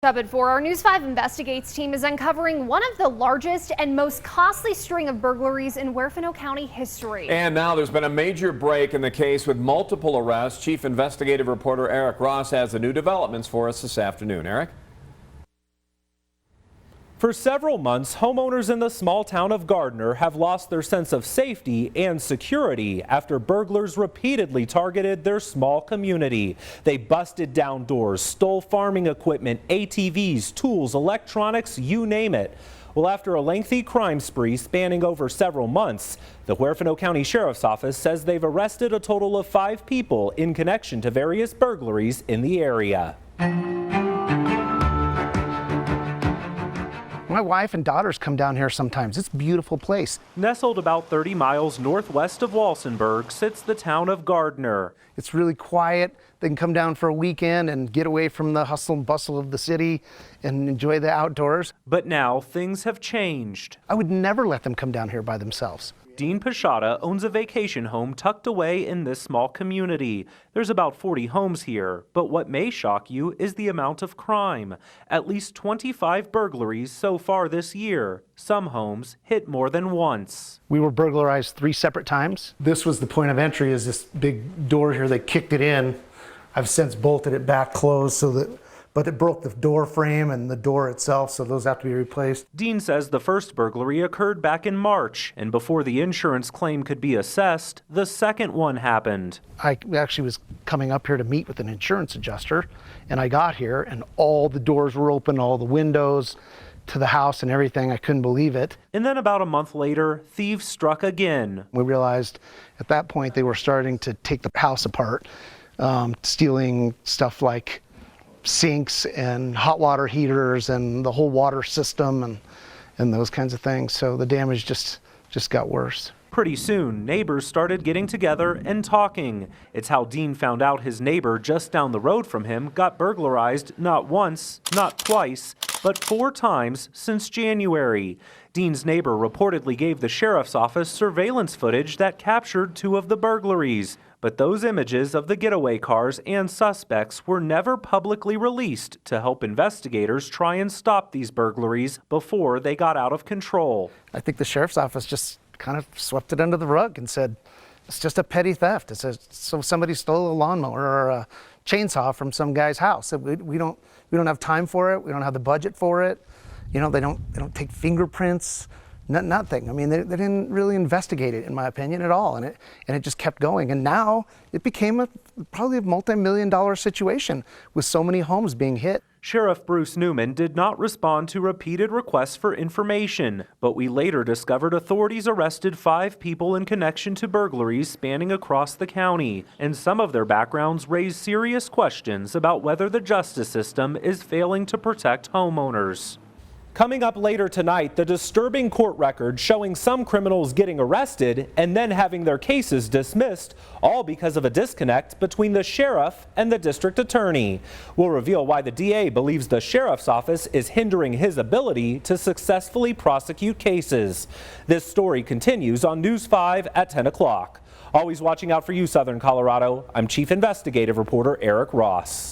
Up at 4, our News 5 Investigates team is uncovering one of the largest and most costly string of burglaries in Huerfano County history. And now there's been a major break in the case with multiple arrests. Chief investigative reporter Eric Ross has the new developments for us this afternoon. Eric? For several months, homeowners in the small town of Gardner have lost their sense of safety and security after burglars repeatedly targeted their small community. They busted down doors, stole farming equipment, ATVs, tools, electronics, you name it. Well, after a lengthy crime spree spanning over several months, the Huerfano County Sheriff's Office says they've arrested a total of 5 people in connection to various burglaries in the area. My wife and daughters come down here sometimes. It's a beautiful place. Nestled about 30 miles northwest of Walsenburg sits the town of Gardner. It's really quiet. They can come down for a weekend and get away from the hustle and bustle of the city and enjoy the outdoors. But now things have changed. I would never let them come down here by themselves. Dean Pashada owns a vacation home tucked away in this small community. There's about 40 homes here, but what may shock you is the amount of crime. At least 25 burglaries so far this year. Some homes hit more than once. We were burglarized 3 separate times. This was the point of entry, is this big door here. They kicked it in. I've since bolted it back closed but it broke the door frame and the door itself, so those have to be replaced. Dean says the first burglary occurred back in March, and before the insurance claim could be assessed, the second one happened. I actually was coming up here to meet with an insurance adjuster, and I got here and all the doors were open, all the windows to the house and everything. I couldn't believe it. And then about a month later, thieves struck again. We realized at that point they were starting to take the house apart, stealing stuff like sinks and hot water heaters and the whole water system and those kinds of things. So the damage just got worse. Pretty soon, neighbors started getting together and talking. It's how Dean found out his neighbor just down the road from him got burglarized not once, not twice, but 4 times since January. Dean's neighbor reportedly gave the sheriff's office surveillance footage that captured 2 of the burglaries. But those images of the getaway cars and suspects were never publicly released to help investigators try and stop these burglaries before they got out of control. I think the sheriff's office just kind of swept it under the rug and said, it's just a petty theft. It's so somebody stole a lawnmower or a chainsaw from some guy's house. We don't have time for it. We don't have the budget for it. You know, they don't take fingerprints. Nothing. I mean, they didn't really investigate it, in my opinion, at all, and it just kept going. And now it became probably a multi-million-dollar situation with so many homes being hit. Sheriff Bruce Newman did not respond to repeated requests for information, but we later discovered authorities arrested 5 people in connection to burglaries spanning across the county, and some of their backgrounds raise serious questions about whether the justice system is failing to protect homeowners. Coming up later tonight, the disturbing court record showing some criminals getting arrested and then having their cases dismissed, all because of a disconnect between the sheriff and the district attorney. We'll reveal why the DA believes the sheriff's office is hindering his ability to successfully prosecute cases. This story continues on News 5 at 10 o'clock. Always watching out for you, Southern Colorado. I'm Chief Investigative Reporter Eric Ross.